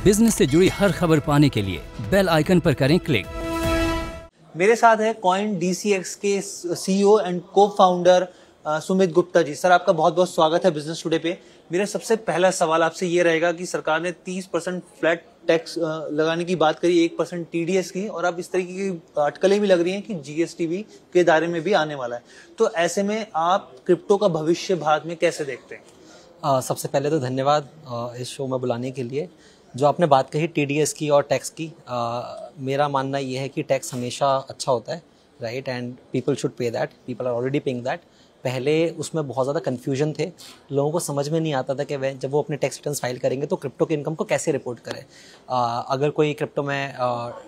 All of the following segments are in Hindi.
बिजनेस से जुड़ी हर खबर पाने के लिए बेल आइकन पर करें क्लिक। मेरे साथ है कॉइन DCX के CEO एंड को फाउंडर सुमित गुप्ता जी। सर, आपका बहुत बहुत स्वागत है बिजनेस टुडे पे। मेरा सबसे पहला सवाल आपसे ये रहेगा कि सरकार ने 30% फ्लैट टैक्स लगाने की बात करी, 1% TDS की, और अब इस तरीके की अटकलें भी लग रही हैं कि GST भी के दायरे में भी आने वाला है। तो ऐसे में आप क्रिप्टो का भविष्य भारत में कैसे देखते हैं? सबसे पहले तो धन्यवाद इस शो में बुलाने के लिए। जो आपने बात कही TDS की और टैक्स की, मेरा मानना ये है कि टैक्स हमेशा अच्छा होता है, right, and people should pay that, people are already paying that. पहले उसमें बहुत ज़्यादा कन्फ्यूजन थे, लोगों को समझ में नहीं आता था कि वह जब वो अपने टैक्स रिटर्न्स फाइल करेंगे तो क्रिप्टो के इनकम को कैसे रिपोर्ट करें। अगर कोई क्रिप्टो में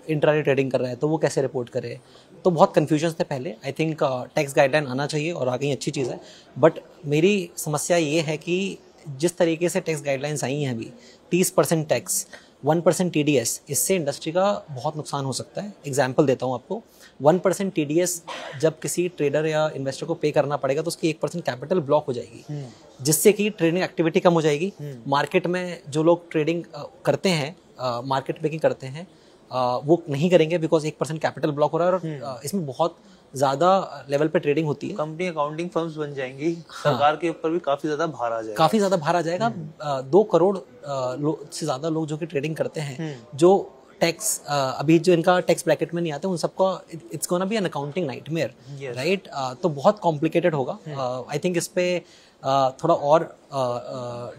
इंट्राडे ट्रेडिंग कर रहा है तो वो कैसे रिपोर्ट करे, तो बहुत कन्फ्यूजन थे पहले। आई थिंक टैक्स गाइडलाइन आना चाहिए और आ गई, अच्छी चीज़ है। बट मेरी समस्या ये है कि जिस तरीके से टैक्स गाइडलाइंस आई हैं अभी, 30% टैक्स, 1% TDS, इससे इंडस्ट्री का बहुत नुकसान हो सकता है। एग्जाम्पल देता हूँ आपको। 1% TDS जब किसी ट्रेडर या इन्वेस्टर को पे करना पड़ेगा तो उसकी 1% कैपिटल ब्लॉक हो जाएगी, जिससे कि ट्रेडिंग एक्टिविटी कम हो जाएगी। मार्केट में जो लोग ट्रेडिंग करते हैं, मार्केट मेकिंग करते हैं, वो नहीं करेंगे बिकॉज 1% कैपिटल ब्लॉक हो रहा है और इसमें बहुत ज़्यादा लेवल पे ट्रेडिंग होती है। कंपनी अकाउंटिंग फर्म्स बन जाएंगी, सरकार के ऊपर भी काफ़ी ज़्यादा भार आ जाएगा। काफ़ी ज़्यादा भार आ जाएगा। 2 करोड़ से ज़्यादा लोग जो कि ट्रेडिंग करते हैं, जो टैक्स अभी जो इनका टैक्स ब्रैकेट में नहीं आते, उन सबका it's gonna be an accounting nightmare, right. तो बहुत कॉम्प्लिकेटेड होगा। आई थिंक इस पे थोड़ा और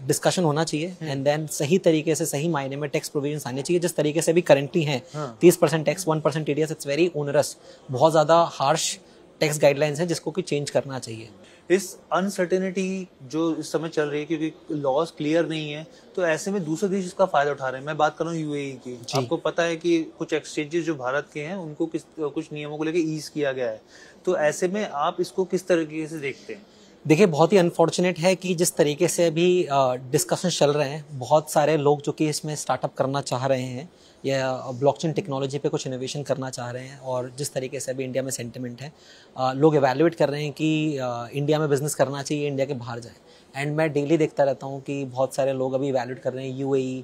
डिस्कशन होना चाहिए, एंड देन सही तरीके से, सही मायने में टैक्स प्रोविजंस आने चाहिए जिस तरीके से अभी करंटली हैं। 30% tax, 1% TDS, it's very onerous, बहुत ज़्यादा हार्श टैक्स गाइडलाइंस हैं जिसको कि चेंज करना चाहिए। इस अनसर्टेनिटी जो इस समय चल रही है, क्योंकि लॉज क्लियर नहीं है, तो ऐसे में दूसरे देश इसका फायदा उठा रहे हैं। मैं बात कर रहा हूँ UAE की। आपको पता है कि कुछ एक्सचेंजेस जो भारत के हैं उनको कुछ नियमों को लेकर ईज किया गया है। तो ऐसे में आप इसको किस तरीके से देखते हैं? देखिए, बहुत ही अनफॉर्चुनेट है कि जिस तरीके से अभी डिस्कशन चल रहे हैं, बहुत सारे लोग जो कि इसमें स्टार्टअप करना चाह रहे हैं या ब्लॉकचेन टेक्नोलॉजी पे कुछ इनोवेशन करना चाह रहे हैं, और जिस तरीके से अभी इंडिया में सेंटिमेंट है, लोग एवेल्युएट कर रहे हैं कि इंडिया में बिजनेस करना चाहिए, इंडिया के बाहर जाए। एंड मैं डेली देखता रहता हूँ कि बहुत सारे लोग अभी एवेल्युएट कर रहे हैं UAE,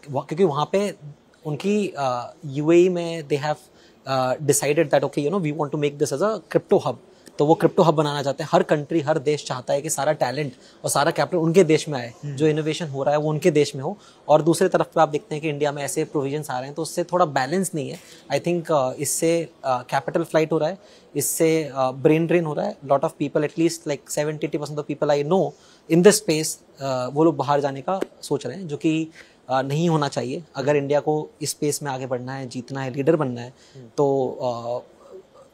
क्योंकि वहाँ पे उनकी UAE में they have decided that okay, we want to make this as a crypto hub. तो वो क्रिप्टो हब बनाना चाहते हैं। हर कंट्री, हर देश चाहता है कि सारा टैलेंट और सारा कैपिटल उनके देश में आए, जो इनोवेशन हो रहा है वो उनके देश में हो। और दूसरी तरफ पे आप देखते हैं कि इंडिया में ऐसे प्रोविजंस आ रहे हैं, तो उससे थोड़ा बैलेंस नहीं है। आई थिंक इससे कैपिटल फ्लाइट हो रहा है, इससे ब्रेन ड्रेन हो रहा है। Lot of people, at least like 70-80% of people I know in this space, वो लोग बाहर जाने का सोच रहे हैं, जो कि नहीं होना चाहिए। अगर इंडिया को इस स्पेस में आगे बढ़ना है, जीतना है, लीडर बनना है, तो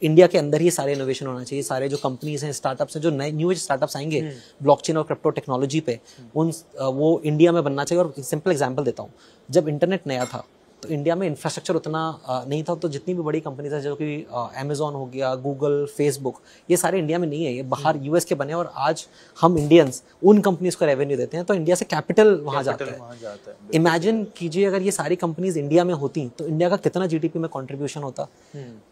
इंडिया के अंदर ही सारे इनोवेशन होना चाहिए। सारे जो कंपनीज हैं, स्टार्टअप्स हैं, जो नए न्यू स्टार्टअप्स आएंगे ब्लॉकचेन और क्रिप्टो टेक्नोलॉजी पे, वो इंडिया में बनना चाहिए। और सिंपल एग्जांपल देता हूँ, जब इंटरनेट नया था तो इंडिया में इंफ्रास्ट्रक्चर उतना नहीं था, तो जितनी भी बड़ी कंपनीज है, जो कि अमेजॉन हो गया, गूगल, फेसबुक, ये सारे इंडिया में नहीं है, ये बाहर US के बने। और आज हम इंडियंस उन कंपनीज को रेवेन्यू देते हैं, तो इंडिया से कैपिटल वहाँ जाता है। इमेजिन कीजिए, अगर ये सारी कंपनीज इंडिया में होती तो इंडिया का कितना GDP में कॉन्ट्रीब्यूशन होता।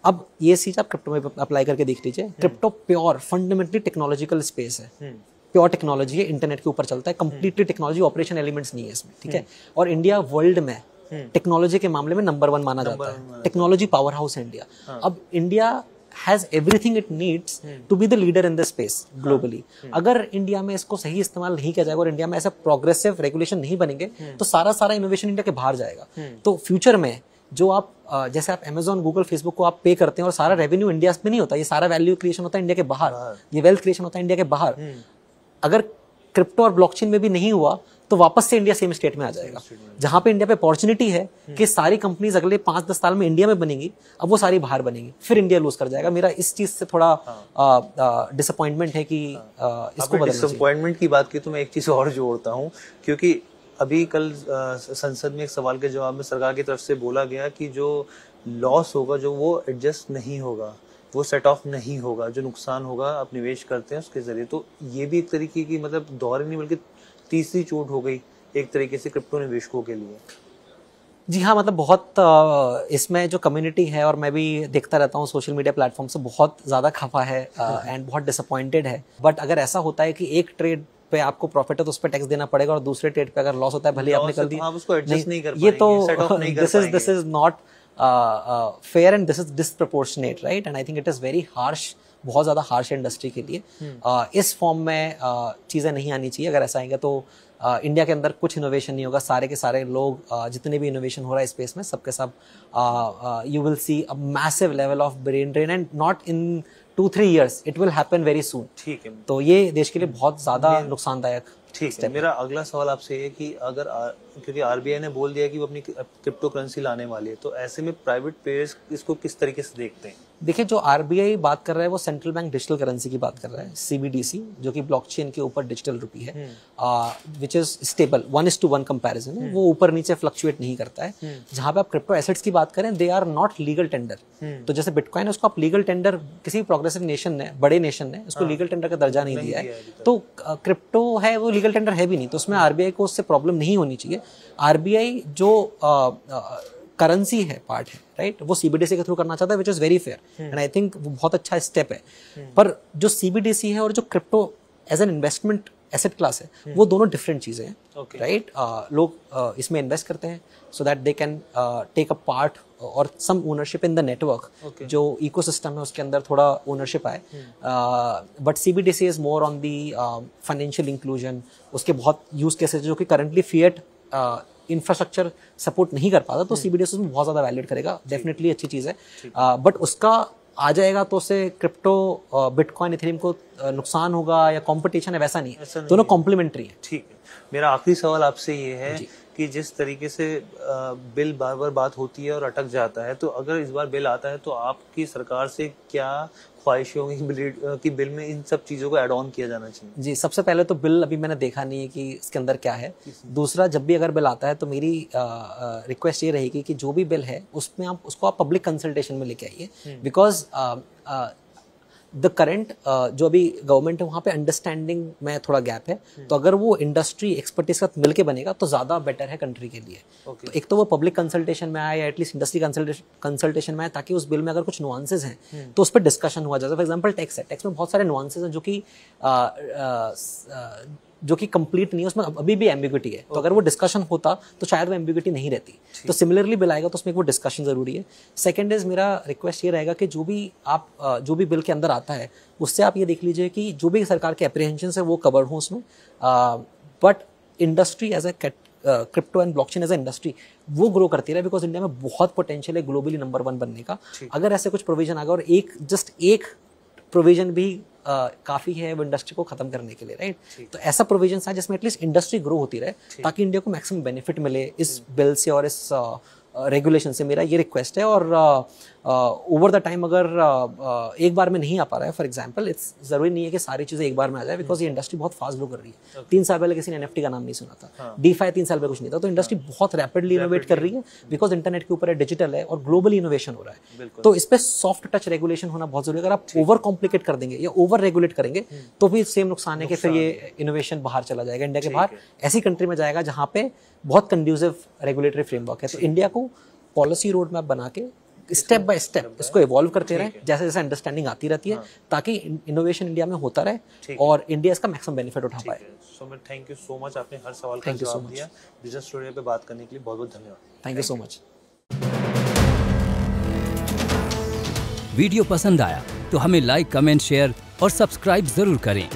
अब ये चीज आप क्रिप्टो में अप्लाई करके देख लीजिए। Crypto pure fundamentally technological space है, प्योर टेक्नोलॉजी है, इंटरनेट के ऊपर चलता है, कंप्लीटली टेक्नोलॉजी, ऑपरेशन एलिमेंट्स नहीं है इसमें, ठीक है। और इंडिया वर्ल्ड में टेक्नोलॉजी के मामले में नंबर 1 माना जाता है। टेक्नोलॉजी पावर हाउस है इंडिया। अब India has everything it needs to be the leader in the space globally. अगर इंडिया में इसको सही इस्तेमाल नहीं किया जाएगा और इंडिया में ऐसा प्रोग्रेसिव रेगुलेशन नहीं बनेंगे, तो सारा इनोवेशन इंडिया के बाहर जाएगा। तो फ्यूचर में जो आप जैसे आप अमेजॉन, गूगल, फेसबुक को आप पे करते हैं और सारा रेवेन्यू इंडिया में नहीं होता, ये सारा वैल्यू क्रिएशन होता है इंडिया के बाहर, ये वेल्थ क्रिएशन होता है इंडिया के बाहर। अगर क्रिप्टो और ब्लॉकचेन में भी नहीं हुआ तो वापस से इंडिया सेम स्टेट में आ जाएगा। जहां पे इंडिया पे अपॉर्चुनिटी है कि सारी कंपनीज अगले 5-10 साल में इंडिया में बनेंगी, अब वो सारी बाहर बनेंगी, फिर इंडिया लूज कर जाएगा। मेरा इस चीज से थोड़ा डिसअपॉइंटमेंट है कि इसको बदलना चाहिए। डिसअपॉइंटमेंट की बात की तो मैं एक चीज और जोड़ता हूँ, क्योंकि अभी कल संसद में एक सवाल के जवाब में सरकार की तरफ से बोला गया कि जो लॉस होगा, जो वो एडजस्ट नहीं होगा, वो सेट ऑफ नहीं होगा, जो नुकसान होगा आप निवेश करते हैं उसके जरिए। तो ये भी एक तरीके की मतलब दौर नहीं बल्कि तीसरी चोट हो गई एक तरीके से क्रिप्टो निवेशकों के लिए। जी हाँ, मतलब बहुत इसमें जो कम्युनिटी है, और मैं भी देखता रहता हूँ सोशल मीडिया प्लेटफॉर्म से, बहुत ज़्यादा खफा है एंड बहुत डिसअपॉइंटेड है। बट अगर ऐसा होता है कि एक ट्रेड पे आपको प्रॉफिट है तो उस पर टैक्स देना पड़ेगा, और दूसरे ट्रेड पे अगर लॉस होता है भले ही आपने कर दिया, आप उसको एडजस्ट नहीं कर ये पाएंगे, तो this is not fair and this is disproportionate, right? And I think it is very harsh, बहुत ज़्यादा हार्श है इंडस्ट्री के लिए। इस फॉर्म में चीज़ें नहीं आनी चाहिए। अगर ऐसा आएगा तो इंडिया के अंदर कुछ इनोवेशन नहीं होगा। सारे के सारे लोग जितने भी इनोवेशन हो रहा है स्पेस में, सबके सब you will see a massive level of brain drain, and not in 2-3 years, it will happen very soon. ठीक है, तो ये देश के लिए बहुत ज़्यादा नुकसानदायक। ठीक है। मेरा अगला सवाल आपसे ये है कि अगर क्योंकि आरबीआई ने बोल दिया कि वो अपनी क्रिप्टो करेंसी लाने वाली है, तो ऐसे में प्राइवेट प्लेयर्स इसको किस तरीके से देखते हैं? देखिए, जो आरबीआई बात कर रहा है वो सेंट्रल बैंक डिजिटल करेंसी की बात कर रहा है, सीबीडीसी, जो कि ब्लॉकचेन के ऊपर डिजिटल रुपी है, विच इज स्टेबल, 1:1 कंपैरिजन है, वो ऊपर नीचे फ्लक्चुएट नहीं करता है। जहां पे आप क्रिप्टो एसेट्स की बात करें, they are not legal tender. तो जैसे बिटकॉइन है, उसको आप लीगल टेंडर, किसी प्रोग्रेसिव नेशन ने, बड़े नेशन ने उसको लीगल टेंडर का दर्जा नहीं दिया है, तो क्रिप्टो है वो लीगल टेंडर है भी नहीं, तो उसमें आरबीआई को उससे प्रॉब्लम नहीं होनी चाहिए। आरबीआई जो करेंसी है, पार्ट है, राइट, वो सीबीडीसी के थ्रू करना चाहता है, which is very fair, and I think वो बहुत अच्छा स्टेप है। पर जो सीबीडीसी है और जो crypto as an investment asset class है, वो दोनों डिफरेंट चीज़ें हैं, राइट? लोग इसमें इन्वेस्ट करते हैं so that they can take a part और some ownership in the network, जो इकोसिस्टम है उसके अंदर थोड़ा ओनरशिप आए। But CBDC is more on the financial inclusion. उसके बहुत यूज केसेस जो कि करंटली फिएट इंफ्रास्ट्रक्चर सपोर्ट नहीं कर पाता, तो सीबीडीसी में बहुत ज़्यादा वैल्यूएट करेगा, डेफिनेटली अच्छी चीज़ है। बट उसका आ जाएगा तो उससे क्रिप्टो, बिटकॉइन, इथेरियम को नुकसान होगा या कंपटीशन है, वैसा नहीं है, दोनों कॉम्प्लीमेंट्री है। ठीक है। मेरा आखिरी सवाल आपसे ये है कि जिस तरीके से बिल बार बार बात होती है और अटक जाता है, तो अगर इस बार बिल आता है तो आपकी सरकार से क्या ख्वाहिश होगी कि बिल में इन सब चीज़ों को ऐड ऑन किया जाना चाहिए? जी, सबसे पहले तो बिल अभी मैंने देखा नहीं है कि इसके अंदर क्या है। दूसरा, जब भी अगर बिल आता है तो मेरी रिक्वेस्ट ये रहेगी कि जो भी बिल है उसमें आप उसको पब्लिक कंसल्टेशन में लेके आइए, बिकॉज द करेंट जो अभी गवर्नमेंट है वहाँ पे अंडरस्टैंडिंग में थोड़ा गैप है। तो अगर वो इंडस्ट्री एक्सपर्टीज के साथ मिलके बनेगा तो ज़्यादा बेटर है कंट्री के लिए। तो एक तो वो पब्लिक कंसल्टेशन में आए या एटलीस्ट इंडस्ट्री कंसल्टेशन में आए, ताकि उस बिल में अगर कुछ नुआंसेस हैं तो उस पर डिस्कशन हुआ जाए। फॉर एग्जाम्पल टैक्स है, टैक्स में बहुत सारे नुआंसेस हैं जो कि कंप्लीट नहीं है, उसमें अभी भी एम्बिग्विटी है। तो अगर वो डिस्कशन होता तो शायद वो एम्बिग्विटी नहीं रहती। तो सिमिलरली बिल आएगा तो उसमें वो डिस्कशन जरूरी है। सेकंड इज, मेरा रिक्वेस्ट ये रहेगा कि जो भी बिल के अंदर आता है उससे आप ये देख लीजिए कि जो भी सरकार के एप्रीहेंशन है वो कवर्ड हो उसमें, but industry as a crypto and blockchain as a industry वो ग्रो करती रहे, बिकॉज इंडिया में बहुत पोटेंशियल है ग्लोबली नंबर 1 बनने का। अगर ऐसे कुछ प्रोविजन आ गया, और एक प्रोविजन भी काफ़ी है वो इंडस्ट्री को खत्म करने के लिए, राइट? तो ऐसा प्रोविजन है जिसमें एटलीस्ट इंडस्ट्री ग्रो होती रहे, ताकि इंडिया को मैक्सिमम बेनिफिट मिले इस बिल से और इस रेगुलेशन से। मेरा ये रिक्वेस्ट है। और ओवर द टाइम अगर एक बार में नहीं आ पा रहा है, फॉर एग्जांपल, इट्स जरूरी नहीं है कि सारी चीज़ें एक बार में आ जाए, बिकॉज ये इंडस्ट्री बहुत फास्ट ग्रो कर रही है। 3 साल पहले किसी ने एनएफटी का नाम नहीं सुना था, डीफाई 3 साल पहले कुछ नहीं था। तो इंडस्ट्री बहुत रैपिडली इनोवेट कर रही है, बिकॉज इंटरनेट के ऊपर है, डिजिटल है और ग्लोबली इनोवेशन हो रहा है। तो इस पर सॉफ्ट टच रेगुलेशन होना बहुत जरूरी है। अगर आप ओवर कॉम्प्लिकेट कर देंगे या ओवर रेगुलेट करेंगे तो भी सेम नुकसान है कि फिर ये इनोवेशन बाहर चला जाएगा, इंडिया के बाहर ऐसी कंट्री में जाएगा जहाँ पे बहुत कंड्यूसिव रेगुलेटरी फ्रेमवर्क है। तो इंडिया को पॉलिसी रोड मैप बना के स्टेप बाय स्टेप इसको इवॉल्व करते रहे, जैसे जैसे अंडरस्टैंडिंग आती रहती है, ताकि इनोवेशन इंडिया में होता रहे और इंडिया इसका मैक्सिमम बेनिफिट उठा पाए। So thank you so much, आपने हर सवाल का जवाब दिया। बिजनेस स्टूडियो पे बात करने के लिए बहुत बहुत धन्यवाद। Thank you so much. Video पसंद आया तो हमें लाइक, कमेंट, शेयर और सब्सक्राइब जरूर करें।